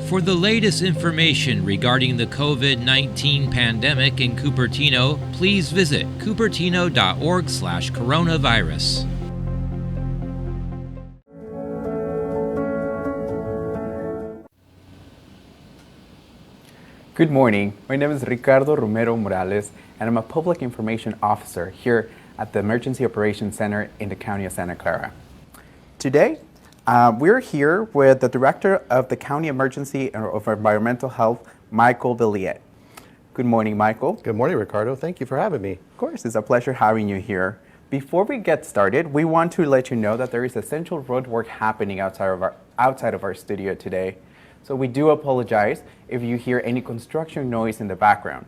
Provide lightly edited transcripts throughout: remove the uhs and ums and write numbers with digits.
For the latest information regarding the COVID-19 pandemic in Cupertino, please visit cupertino.org/coronavirus. Good morning. My name is Ricardo Romero Morales, and I'm a Public Information Officer here at the Emergency Operations Center in the County of Santa Clara. Today, we're here with the Director of the County Emergency of Environmental Health, Michael Villiet. Good morning, Michael. Good morning, Ricardo. Thank you for having me. Of course, it's a pleasure having you here. Before we get started, we want to let you know that there is essential road work happening outside of our studio today. So we do apologize if you hear any construction noise in the background.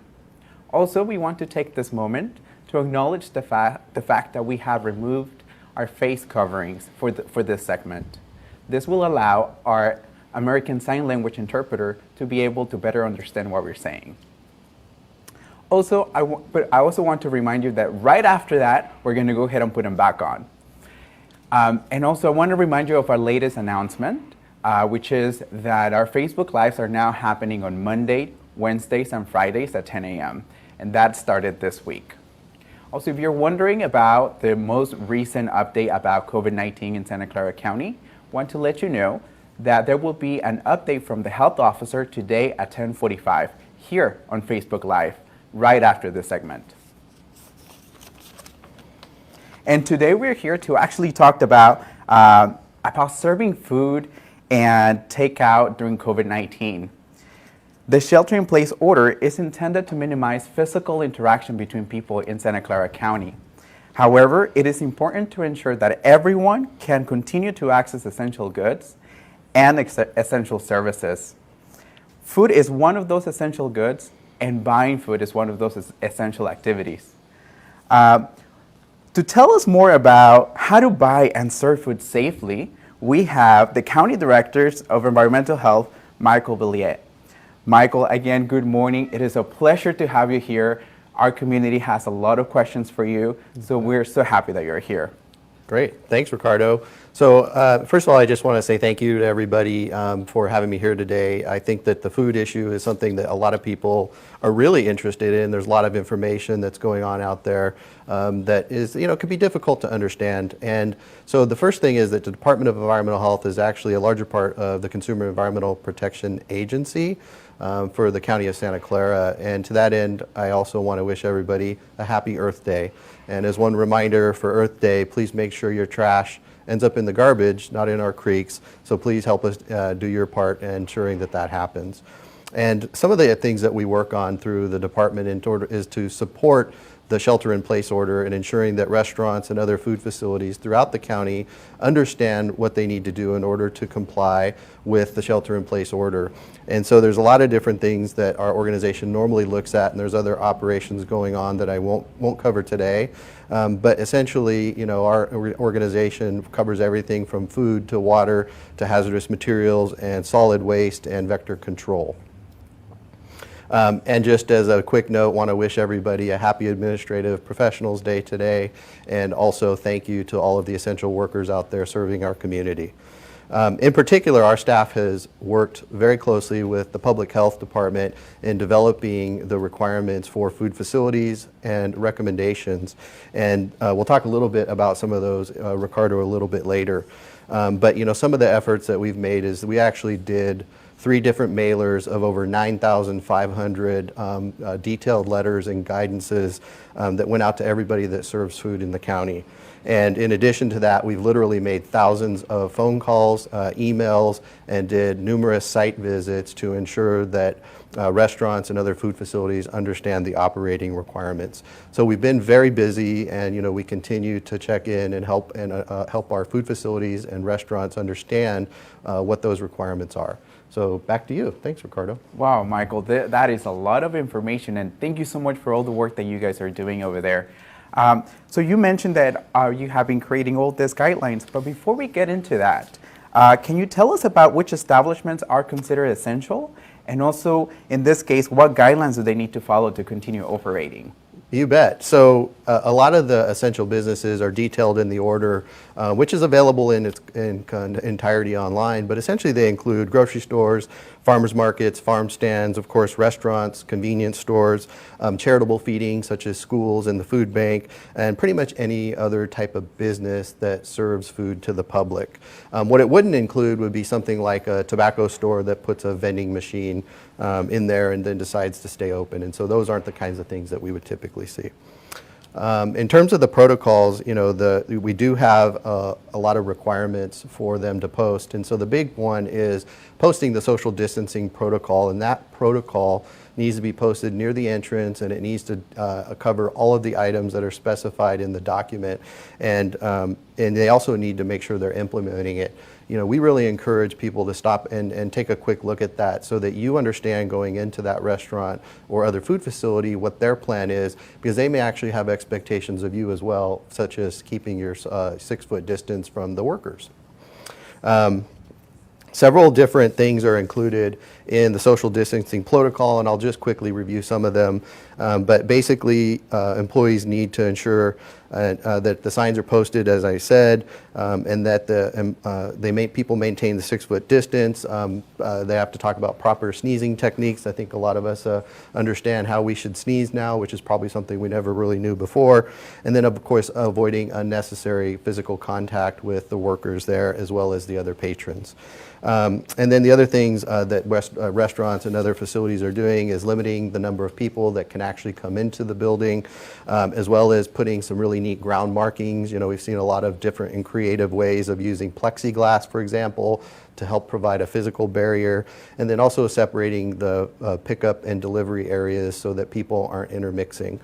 Also, we want to take this moment to acknowledge the fact that we have removed our face coverings for this segment. This will allow our American Sign Language interpreter to be able to better understand what we're saying. Also, I also want to remind you that right after that, we're going to go ahead and put them back on. And also, I want to remind you of our latest announcement, which is that our Facebook Lives are now happening on Monday, Wednesdays, and Fridays at 10 a.m. And that started this week. Also, if you're wondering about the most recent update about COVID-19 in Santa Clara County, I want to let you know that there will be an update from the health officer today at 10:45 here on Facebook Live, right after this segment. And today we're here to actually talk about serving food and takeout during COVID-19. The shelter-in-place order is intended to minimize physical interaction between people in Santa Clara County. However, it is important to ensure that everyone can continue to access essential goods and essential services. Food is one of those essential goods, and buying food is one of those essential activities. To tell us more about how to buy and serve food safely, we have the County Directors of Environmental Health, Michael Villiet. Michael, again, good morning. It is a pleasure to have you here. Our community has a lot of questions for you, so we're so happy that you're here. Great. Thanks, Ricardo. So first of all, I just want to say thank you to everybody for having me here today. I think that the food issue is something that a lot of people are really interested in. There's a lot of information that's going on out there that is, could be difficult to understand. And so the first thing is that the Department of Environmental Health is actually a larger part of the Consumer Environmental Protection Agency for the County of Santa Clara. And to that end, I also want to wish everybody a happy Earth Day. And as one reminder for Earth Day, please make sure your trash ends up in the garbage, not in our creeks. So please help us do your part in ensuring that that happens. And some of the things that we work on through the department is to support the shelter-in-place order and ensuring that restaurants and other food facilities throughout the county understand what they need to do in order to comply with the shelter-in-place order. And so there's a lot of different things that our organization normally looks at, and there's other operations going on that I won't cover today. But essentially, our organization covers everything from food to water to hazardous materials and solid waste and vector control. And just as a quick note, want to wish everybody a happy Administrative Professionals Day today, and also thank you to all of the essential workers out there serving our community. In particular, our staff has worked very closely with the Public Health Department in developing the requirements for food facilities and recommendations. And we'll talk a little bit about some of those, Ricardo, a little bit later. But some of the efforts that we've made is we actually did 3 different mailers of over 9,500 detailed letters and guidances that went out to everybody that serves food in the county. And in addition to that, we've literally made thousands of phone calls, emails, and did numerous site visits to ensure that restaurants and other food facilities understand the operating requirements. So we've been very busy, and we continue to check in and help our food facilities and restaurants understand what those requirements are. So back to you. Thanks, Ricardo. Wow, Michael, that is a lot of information, and thank you so much for all the work that you guys are doing over there. So you mentioned that you have been creating all these guidelines, but before we get into that, can you tell us about which establishments are considered essential, and also, in this case, what guidelines do they need to follow to continue operating? You bet. So a lot of the essential businesses are detailed in the order which is available in its entirety online. But essentially they include grocery stores, farmers markets, farm stands, of course restaurants, convenience stores, charitable feeding such as schools and the food bank, and pretty much any other type of business that serves food to the public. What it wouldn't include would be something like a tobacco store that puts a vending machine in there and then decides to stay open. And so those aren't the kinds of things that we would typically see. In terms of the protocols, we do have a lot of requirements for them to post. And so the big one is posting the social distancing protocol, and that protocol needs to be posted near the entrance, and it needs to cover all of the items that are specified in the document. And they also need to make sure they're implementing it. We really encourage people to stop and take a quick look at that so that you understand going into that restaurant or other food facility what their plan is, because they may actually have expectations of you as well, such as keeping your 6-foot distance from the workers. Several different things are included in the social distancing protocol, and I'll just quickly review some of them. But basically, employees need to ensure that the signs are posted, as I said, and that people maintain the 6-foot distance. They have to talk about proper sneezing techniques. I think a lot of us understand how we should sneeze now, which is probably something we never really knew before. And then, of course, avoiding unnecessary physical contact with the workers there, as well as the other patrons. And then the other things that restaurants and other facilities are doing is limiting the number of people that can actually come into the building, as well as putting some really neat ground markings. We've seen a lot of different and creative ways of using plexiglass, for example, to help provide a physical barrier, and then also separating the pickup and delivery areas so that people aren't intermixing.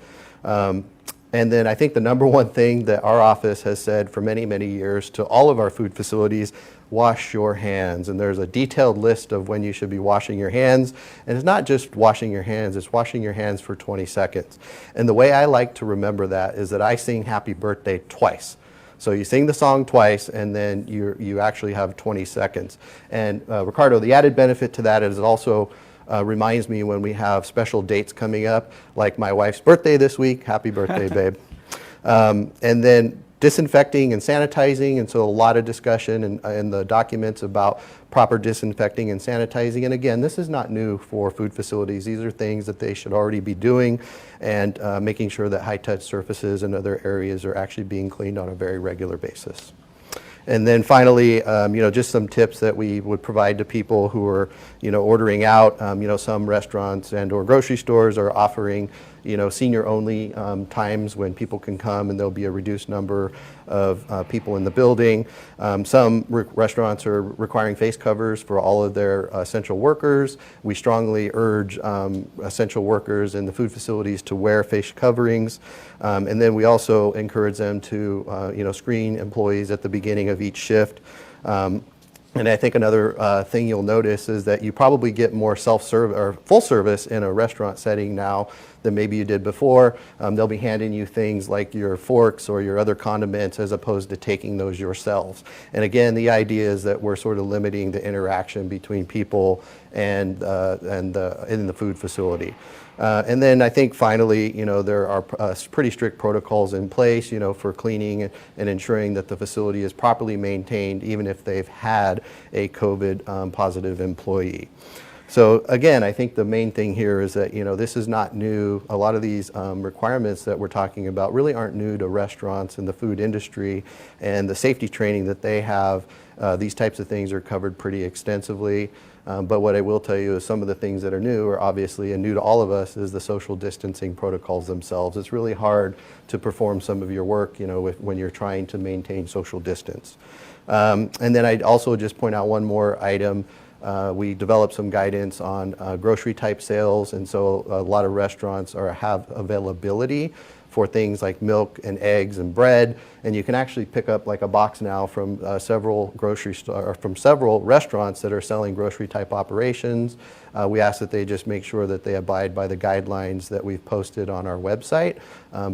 And then I think the number one thing that our office has said for many, many years to all of our food facilities: wash your hands. And there's a detailed list of when you should be washing your hands. And it's not just washing your hands, it's washing your hands for 20 seconds. And the way I like to remember that is that I sing Happy Birthday twice. So you sing the song twice, and then you actually have 20 seconds. And Ricardo, the added benefit to that is it also reminds me when we have special dates coming up, like my wife's birthday this week. Happy birthday, babe. And then disinfecting and sanitizing, and so a lot of discussion in the documents about proper disinfecting and sanitizing. And again, this is not new for food facilities. These are things that they should already be doing, and making sure that high-touch surfaces and other areas are actually being cleaned on a very regular basis. And then finally, just some tips that we would provide to people who are, ordering out. Some restaurants and or grocery stores are offering, senior-only times when people can come, and there'll be a reduced number of people in the building. Some restaurants are requiring face covers for all of their essential workers. We strongly urge essential workers in the food facilities to wear face coverings. And then we also encourage them to, screen employees at the beginning of each shift. And I think another thing you'll notice is that you probably get more self-serve or full service in a restaurant setting now than maybe you did before. They'll be handing you things like your forks or your other condiments, as opposed to taking those yourselves. And again, the idea is that we're sort of limiting the interaction between people and in the food facility. And then I think finally, there are pretty strict protocols in place, for cleaning and ensuring that the facility is properly maintained, even if they've had a COVID positive employee. So again, I think the main thing here is that, this is not new. A lot of these requirements that we're talking about really aren't new to restaurants and the food industry, and the safety training that they have. These types of things are covered pretty extensively. But what I will tell you is some of the things that are new, are obviously, and new to all of us, is the social distancing protocols themselves. It's really hard to perform some of your work, when you're trying to maintain social distance. And then I'd also just point out one more item. We developed some guidance on grocery type sales, and so a lot of restaurants have availability for things like milk and eggs and bread, and you can actually pick up like a box now from several restaurants that are selling grocery type operations. We ask that they just make sure that they abide by the guidelines that we've posted on our website,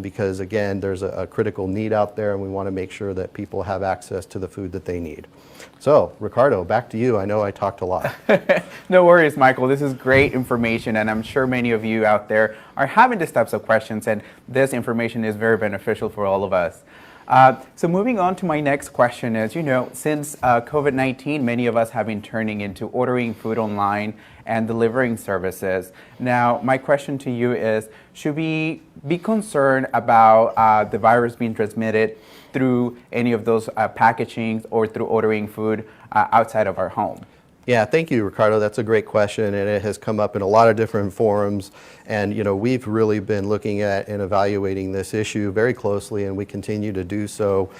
because again, there's a critical need out there, and we want to make sure that people have access to the food that they need. So, Ricardo, back to you. I know I talked a lot. No worries, Michael. This is great information, and I'm sure many of you out there are having these types of questions, and this information is very beneficial for all of us. So moving on to my next question is, since COVID-19, many of us have been turning into ordering food online and delivering services. Now, my question to you is, should we be concerned about the virus being transmitted through any of those packagings or through ordering food outside of our home? Yeah, thank you, Ricardo. That's a great question, and it has come up in a lot of different forums. And we've really been looking at and evaluating this issue very closely, and we continue to do so.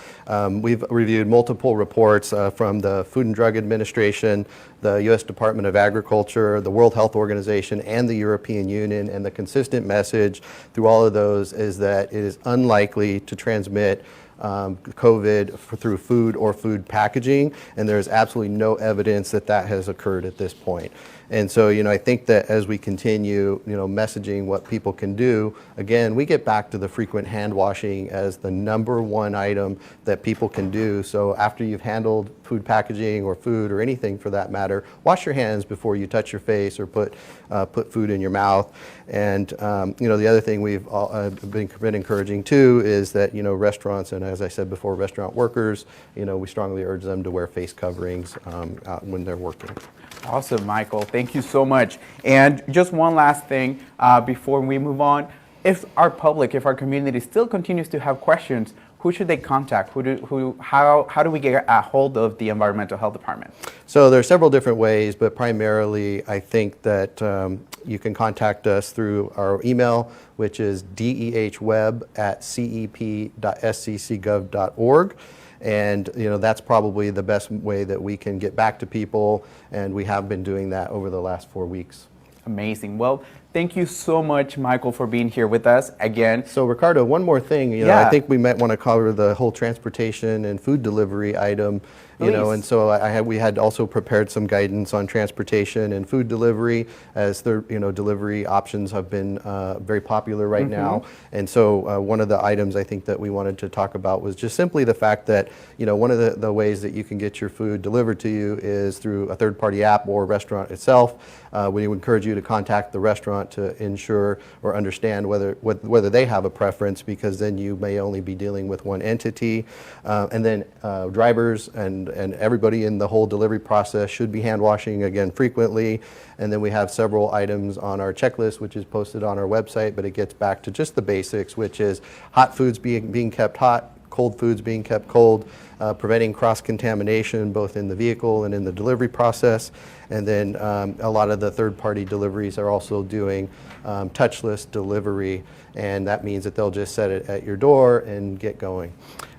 We've reviewed multiple reports from the Food and Drug Administration, the U.S. Department of Agriculture, the World Health Organization, and the European Union. And the consistent message through all of those is that it is unlikely to transmit COVID through food or food packaging, and there's absolutely no evidence that that has occurred at this point. And so, I think that as we continue, messaging what people can do, again, we get back to the frequent hand washing as the number one item that people can do. So after you've handled food packaging or food or anything for that matter, wash your hands before you touch your face or put food in your mouth. And, the other thing we've been encouraging too is that, restaurants, and as I said before, restaurant workers, we strongly urge them to wear face coverings when they're working. Awesome, Michael. Thank you so much. And just one last thing before we move on. If our community still continues to have questions, who should they contact? How do we get a hold of the Environmental Health Department? So there are several different ways, but primarily I think that you can contact us through our email, which is dehweb@cep.sccgov.org. And that's probably the best way that we can get back to people, and we have been doing that over the last 4 weeks. Amazing. Well, thank you so much, Michael, for being here with us again. So Ricardo, one more thing, I think we might want to cover the whole transportation and food delivery item. And so we had also prepared some guidance on transportation and food delivery, as the delivery options have been very popular right now. And so one of the items I think that we wanted to talk about was just simply the fact that one of the ways that you can get your food delivered to you is through a third-party app or restaurant itself. We encourage you to contact the restaurant to ensure or understand whether they have a preference, because then you may only be dealing with one entity. And then drivers and everybody in the whole delivery process should be hand washing again frequently. And then we have several items on our checklist, which is posted on our website, but it gets back to just the basics, which is hot foods being kept hot, cold foods being kept cold, preventing cross-contamination both in the vehicle and in the delivery process. And then a lot of the third-party deliveries are also doing touchless delivery, and that means that they'll just set it at your door and get going.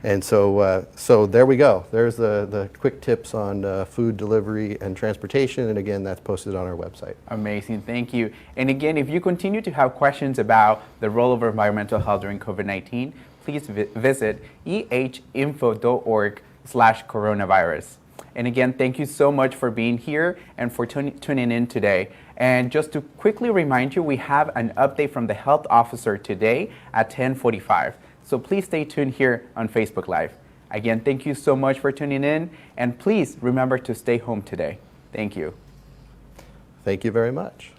And so there we go. There's the quick tips on food delivery and transportation, and again, that's posted on our website. Amazing, thank you. And again, if you continue to have questions about the role of environmental health during COVID-19, please visit ehinfo.org/coronavirus. And again, thank you so much for being here and for tuning in today. And just to quickly remind you, we have an update from the health officer today at 10:45. So please stay tuned here on Facebook Live. Again, thank you so much for tuning in, and please remember to stay home today. Thank you. Thank you very much.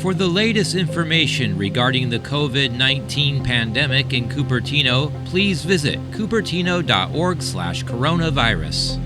For the latest information regarding the COVID-19 pandemic in Cupertino, please visit cupertino.org/coronavirus.